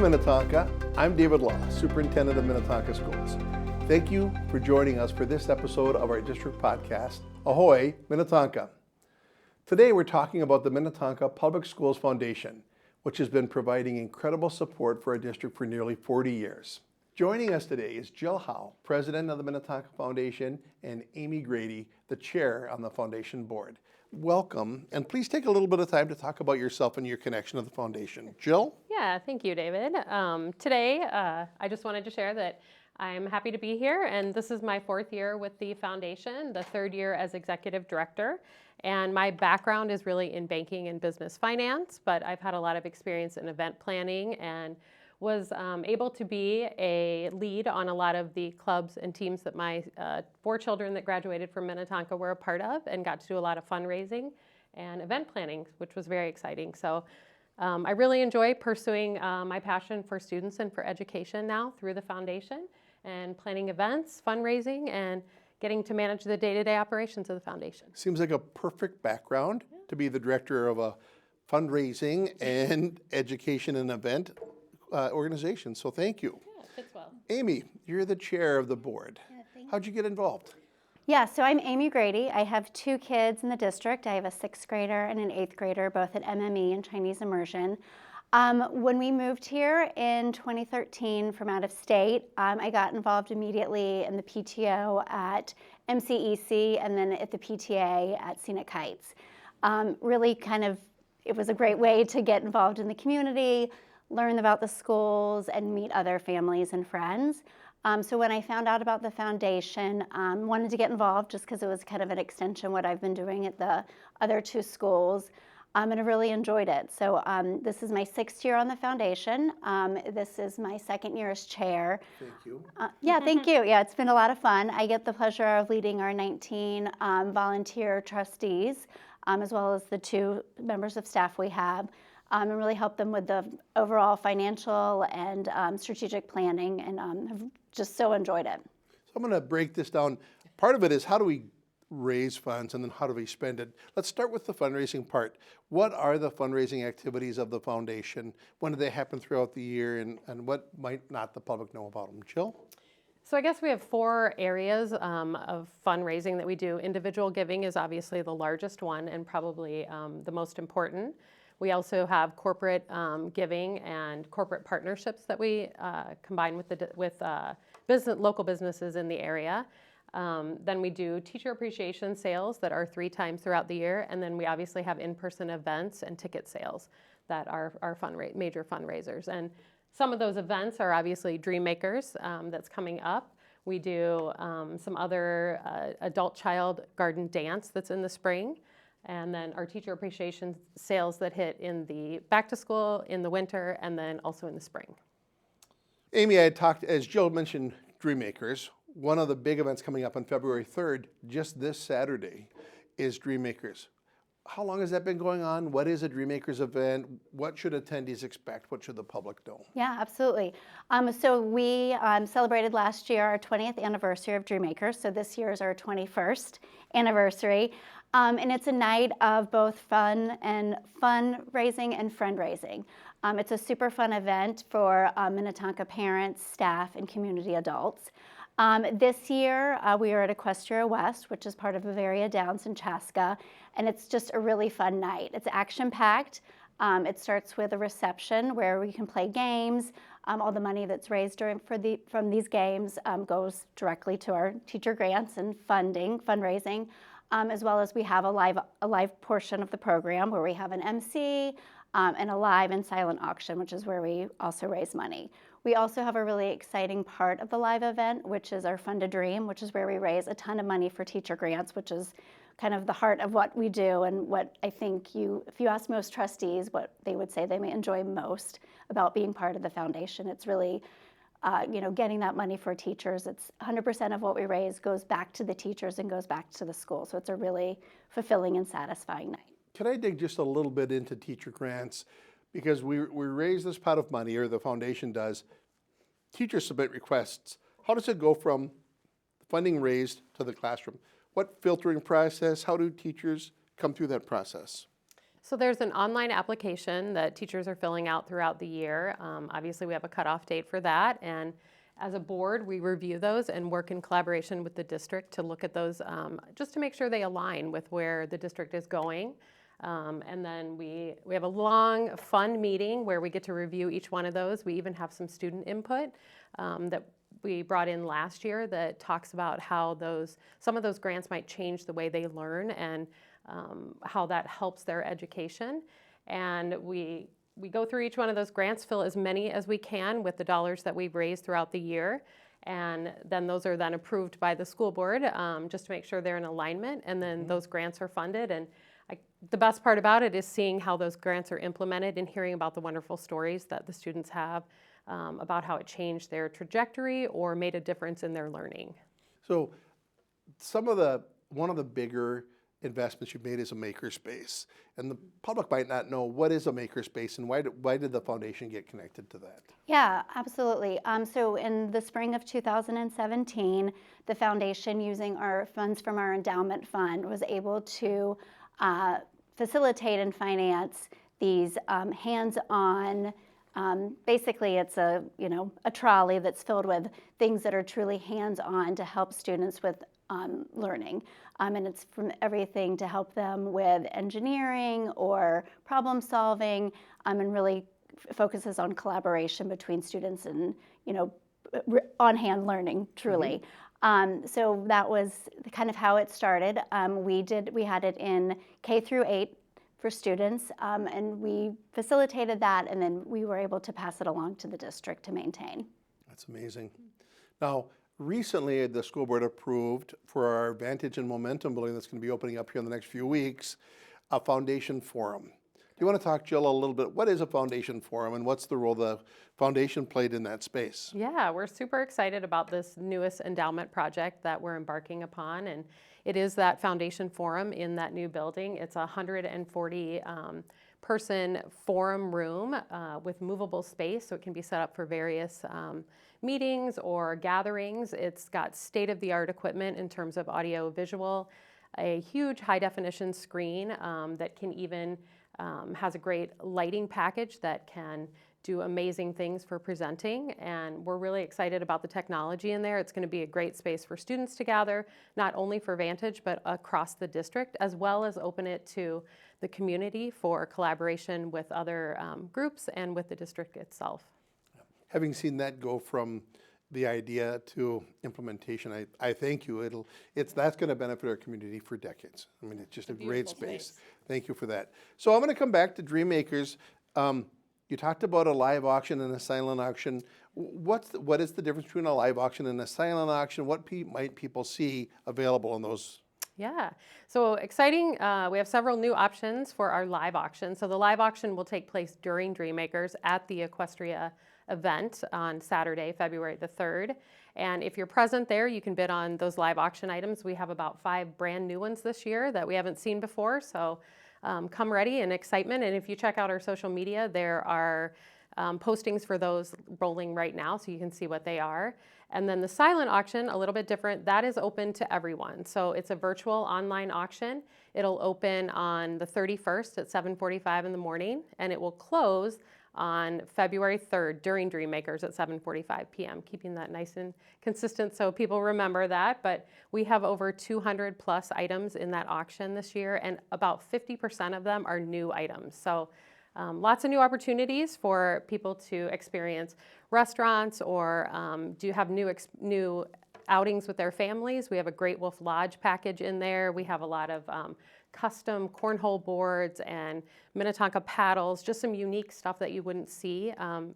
Minnetonka. I'm David Law, Superintendent of Minnetonka Schools. Thank you for joining us for this episode of our district podcast, Ahoy, Minnetonka. Today we're talking about the Minnetonka Public Schools Foundation, which has been providing incredible support for our district for nearly 40 years. Joining us today is Jill Howe, President of the Minnetonka Foundation, and Amy Grady, the Chair on the Foundation Board. Welcome, and please take a little bit of time to talk about yourself and your connection to the Foundation. Jill? Yeah, thank you, David. Today, I just wanted to share that I'm happy to be here, and this is my 4th year with the Foundation, the 3rd year as Executive Director. And my background is really in banking and business finance, but I've had a lot of experience in event planning and was able to be a lead on a lot of the clubs and teams that my 4 children that graduated from Minnetonka were a part of, and got to do a lot of fundraising and event planning, which was very exciting. So I really enjoy pursuing my passion for students and for education now through the Foundation, and planning events, fundraising, and getting to manage the day-to-day operations of the Foundation. Seems like a perfect background to be the director of a fundraising and education and event organization, so thank you. Yeah, it fits well. Amy, you're the chair of the board. Yeah, thank How'd you get involved? Yeah, so I'm Amy Grady. I have 2 kids in the district. I have a 6th grader and an 8th grader, both at MME and Chinese immersion. When we moved here in 2013 from out of state, I got involved immediately in the PTO at MCEC and then at the PTA at Scenic Heights. It was a great way to get involved in the community, learn about the schools, and meet other families and friends. So when I found out about the foundation, wanted to get involved just because it was kind of an extension of what I've been doing at the other 2 schools, and I really enjoyed it. So this is my 6th year on the foundation. This is my 2nd year as chair. Thank you. Yeah, thank you. Yeah, it's been a lot of fun. I get the pleasure of leading our 19 volunteer trustees, as well as the 2 members of staff we have. And really help them with the overall financial and strategic planning, and have just so enjoyed it. So I'm going to break this down. Part of it is how do we raise funds, and then how do we spend it? Let's start with the fundraising part. What are the fundraising activities of the foundation? When do they happen throughout the year, and what might not the public know about them? Jill? So I guess we have 4 areas of fundraising that we do. Individual giving is obviously the largest one and probably the most important. We also have corporate giving and corporate partnerships that we combine with local businesses in the area. Then we do teacher appreciation sales that are 3 times throughout the year, and then we obviously have in-person events and ticket sales that are major fundraisers. And some of those events are obviously Dream Makers that's coming up. We do some other adult-child garden dance that's in the spring. And then our teacher appreciation sales that hit in the back to school, in the winter, and then also in the spring. Amy, I had talked, as Jill mentioned, Dream Makers. One of the big events coming up on February 3rd, just this Saturday, is Dream Makers. How long has that been going on? What is a Dream Makers event? What should attendees expect? What should the public know? Yeah, absolutely. So we celebrated last year our 20th anniversary of Dream Makers. So this year is our 21st anniversary. And it's a night of both fundraising and fundraising. It's a super fun event for Minnetonka parents, staff, and community adults. This year, we are at Equestria West, which is part of Bavaria Downs in Chaska, and it's just a really fun night. It's action-packed. It starts with a reception where we can play games. All the money that's raised from these games goes directly to our teacher grants and fundraising, as well as we have a live portion of the program where we have an MC and a live and silent auction, which is where we also raise money. We also have a really exciting part of the live event, which is our Fund to Dream, which is where we raise a ton of money for teacher grants, which is kind of the heart of what we do, and what I think if you ask most trustees what they would say they may enjoy most about being part of the foundation, it's really getting that money for teachers. It's 100% of what we raise goes back to the teachers and goes back to the school. So it's a really fulfilling and satisfying night. Can I dig just a little bit into teacher grants? Because we raise this pot of money, or the foundation does. Teachers submit requests. How does it go from funding raised to the classroom? What filtering process? How do teachers come through that process? So there's an online application that teachers are filling out throughout the year. Obviously, we have a cutoff date for that, and as a board, we review those and work in collaboration with the district to look at those just to make sure they align with where the district is going. And then we have a long, fun meeting where we get to review each one of those. We even have some student input that we brought in last year that talks about how some of those grants might change the way they learn and how that helps their education. And we go through each one of those grants, fill as many as we can with the dollars that we've raised throughout the year. And then those are then approved by the school board just to make sure they're in alignment. And then those grants are funded. And the best part about it is seeing how those grants are implemented and hearing about the wonderful stories that the students have about how it changed their trajectory or made a difference in their learning. So one of the bigger investments you've made is a makerspace. And the public might not know what is a makerspace and why did the foundation get connected to that? Yeah, absolutely. So in the spring of 2017, the foundation, using our funds from our endowment fund, was able to facilitate and finance these hands-on. Basically, it's a trolley that's filled with things that are truly hands-on to help students with learning. And it's from everything to help them with engineering or problem solving, and really focuses on collaboration between students and on-hand learning, truly. So that was kind of how it started. We had it in K through 8 for students, and we facilitated that, and then we were able to pass it along to the district to maintain. That's amazing. Now, recently the school board approved for our Vantage and Momentum building that's going to be opening up here in the next few weeks, a foundation forum. Do you want to talk, Jill, a little bit? What is a foundation forum and what's the role the foundation played in that space? Yeah, we're super excited about this newest endowment project that we're embarking upon, and it is that foundation forum in that new building. It's a 140 person forum room with movable space, so it can be set up for various meetings or gatherings. It's got state-of-the-art equipment in terms of audio visual, a huge high-definition screen that can even has a great lighting package that can do amazing things for presenting, and we're really excited about the technology in there. It's going to be a great space for students to gather, not only for Vantage, but across the district, as well as open it to the community for collaboration with other groups and with the district itself. Having seen that go from the idea to implementation, I thank you. That's going to benefit our community for decades. I mean, it's just a great space. Thank you for that. So I'm going to come back to Dream Makers. You talked about a live auction and a silent auction. What is the difference between a live auction and a silent auction? What might people see available in those? Yeah, so exciting. We have several new options for our live auction. So the live auction will take place during Dream Makers at the Equestria event on Saturday, February the 3rd. And if you're present there, you can bid on those live auction items. We have about 5 brand new ones this year that we haven't seen before. So come ready and excitement. And if you check out our social media, there are postings for those rolling right now, so you can see what they are. And then the silent auction, a little bit different, that is open to everyone. So it's a virtual online auction. It'll open on the 31st at 7:45 in the morning, and it will close on February 3rd during Dream Makers at 7:45 p.m., keeping that nice and consistent so people remember that. But we have over 200 plus items in that auction this year, and about 50% of them are new items. So lots of new opportunities for people to experience restaurants or do have new outings with their families. We have a Great Wolf Lodge package in there. We have a lot of custom cornhole boards and Minnetonka paddles, just some unique stuff that you wouldn't see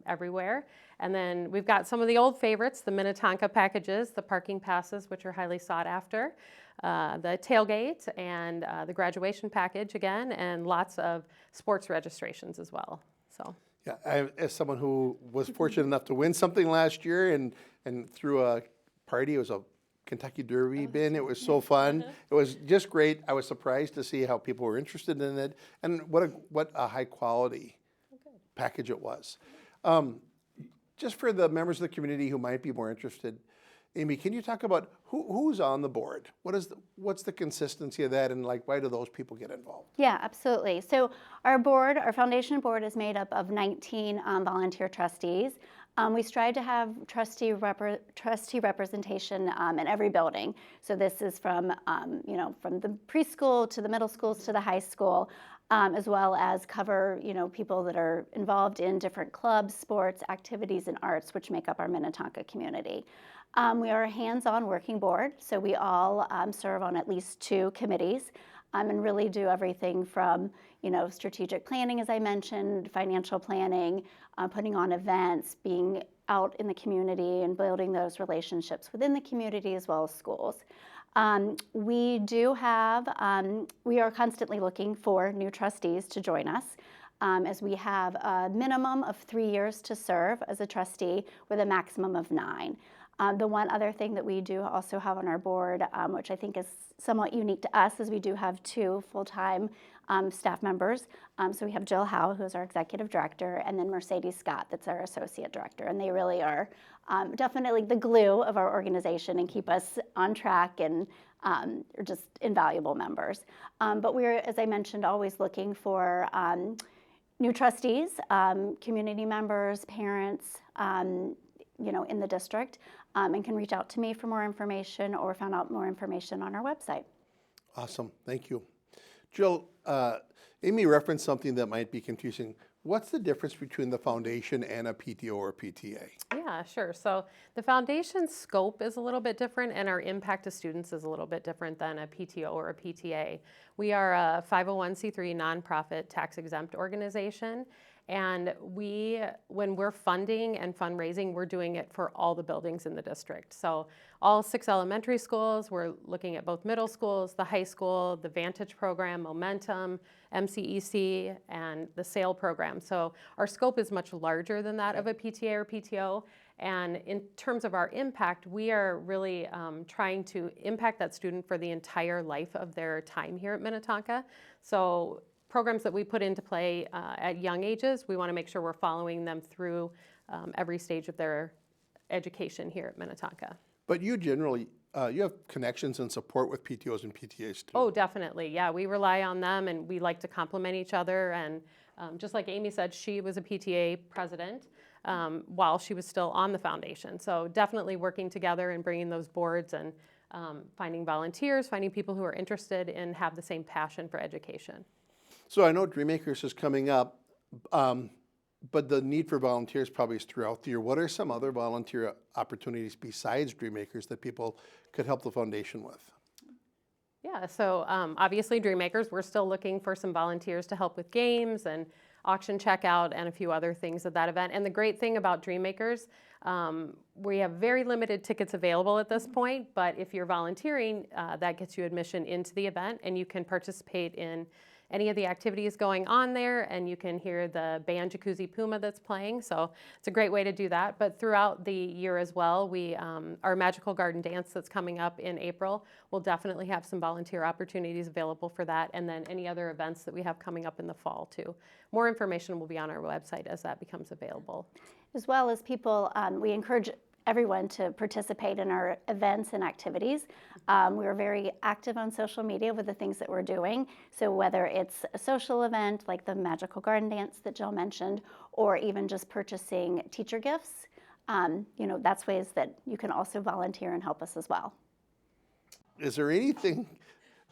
everywhere. And then we've got some of the old favorites, the Minnetonka packages, the parking passes, which are highly sought after, the tailgate, and the graduation package again, and lots of sports registrations as well. So. Yeah, as someone who was fortunate enough to win something last year and through a party, it was a Kentucky Derby bin. It was so fun. It was just great. I was surprised to see how people were interested in it and what a high quality package it was. Just for the members of the community who might be more interested, Amy, can you talk about who's on the board? What's the consistency of that, and like why do those people get involved? Yeah, absolutely. So our foundation board is made up of 19 volunteer trustees. We strive to have trustee representation in every building. So this is from from the preschool to the middle schools to the high school, as well as cover people that are involved in different clubs, sports, activities, and arts, which make up our Minnetonka community. We are a hands-on working board, so we all serve on at least 2 committees. And really do everything from, strategic planning, as I mentioned, financial planning, putting on events, being out in the community and building those relationships within the community as well as schools. We are constantly looking for new trustees to join us, as we have a minimum of 3 years to serve as a trustee with a maximum of 9. The one other thing that we do also have on our board, which I think is somewhat unique to us, is we do have 2 full-time staff members. So we have Jill Howe, who's our executive director, and then Mercedes Scott, that's our associate director. And they really are definitely the glue of our organization and keep us on track and are just invaluable members. But we're, as I mentioned, always looking for new trustees, community members, parents, in the district, and can reach out to me for more information or find out more information on our website. Awesome, thank you. Jill, Amy referenced something that might be confusing. What's the difference between the foundation and a PTO or PTA? Yeah, sure. So the foundation's scope is a little bit different, and our impact to students is a little bit different than a PTO or a PTA. We are a 501c3 nonprofit tax-exempt organization, and when we're funding and fundraising, we're doing it for all the buildings in the district. So all 6 elementary schools, we're looking at both middle schools, the high school, the Vantage program, Momentum, MCEC, and the SAIL program. So our scope is much larger than that of a PTA or PTO. And in terms of our impact, we are really trying to impact that student for the entire life of their time here at Minnetonka. So programs that we put into play at young ages, we want to make sure we're following them through every stage of their education here at Minnetonka. But you generally, you have connections and support with PTOs and PTAs too. Oh, definitely. Yeah, we rely on them, and we like to complement each other. And just like Amy said, she was a PTA president while she was still on the foundation. So definitely working together and bringing those boards and finding volunteers, finding people who are interested and have the same passion for education. So I know Dream Makers is coming up, but the need for volunteers probably is throughout the year. What are some other volunteer opportunities besides Dream Makers that people could help the foundation with? Yeah, so obviously Dream Makers, we're still looking for some volunteers to help with games and auction checkout and a few other things at that event. And the great thing about Dream Makers, we have very limited tickets available at this point, but if you're volunteering, that gets you admission into the event, and you can participate in any of the activities going on there, and you can hear the band Jacuzzi Puma that's playing. So it's a great way to do that. But throughout the year as well, our Magical Garden Dance that's coming up in April, we'll definitely have some volunteer opportunities available for that, and then any other events that we have coming up in the fall too. More information will be on our website as that becomes available. As well as people, we encourage everyone to participate in our events and activities. We are very active on social media with the things that we're doing. So whether it's a social event like the Magical Garden Dance that Jill mentioned, or even just purchasing teacher gifts, that's ways that you can also volunteer and help us as well. Is there anything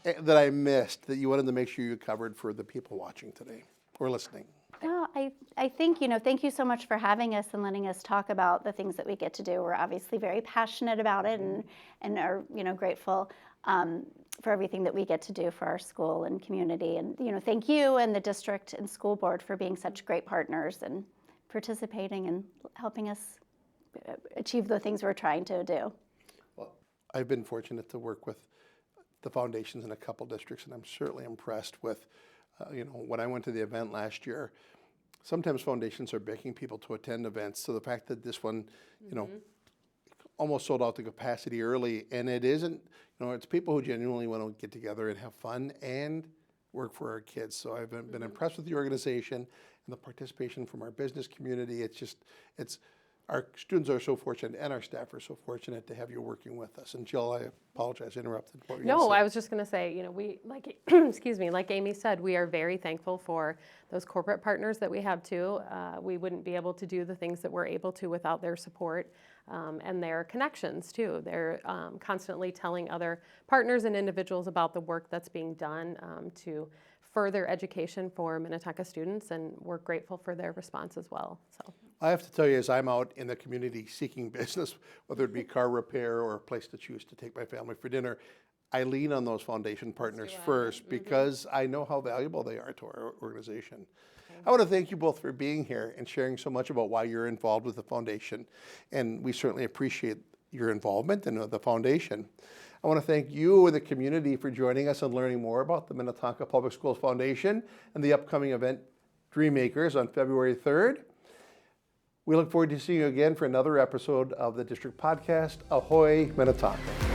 that I missed that you wanted to make sure you covered for the people watching today or listening? No, I think, thank you so much for having us and letting us talk about the things that we get to do. We're obviously very passionate about it and are, grateful for everything that we get to do for our school and community. And, thank you and the district and school board for being such great partners and participating and helping us achieve the things we're trying to do. Well, I've been fortunate to work with the foundations in a couple districts, and I'm certainly impressed with when I went to the event last year, sometimes foundations are begging people to attend events. So the fact that this one, almost sold out the capacity early, and it isn't, it's people who genuinely want to get together and have fun and work for our kids. So I've been impressed with the organization and the participation from our business community. our students are so fortunate and our staff are so fortunate to have you working with us. And Jill, I apologize, I interrupted. What were you gonna No, say? I was just going to say, we, like, excuse me, like Amy said, we are very thankful for those corporate partners that we have too. We wouldn't be able to do the things that we're able to without their support and their connections too. They're constantly telling other partners and individuals about the work that's being done to further education for Minnetonka students, and we're grateful for their response as well. So. I have to tell you, as I'm out in the community seeking business, whether it be car repair or a place to choose to take my family for dinner, I lean on those foundation partners first because I know how valuable they are to our organization. I want to thank you both for being here and sharing so much about why you're involved with the foundation. And we certainly appreciate your involvement in the foundation. I want to thank you and the community for joining us and learning more about the Minnetonka Public Schools Foundation and the upcoming event, Dream Makers, on February 3rd. We look forward to seeing you again for another episode of the District Podcast, Ahoy, Minnetonka.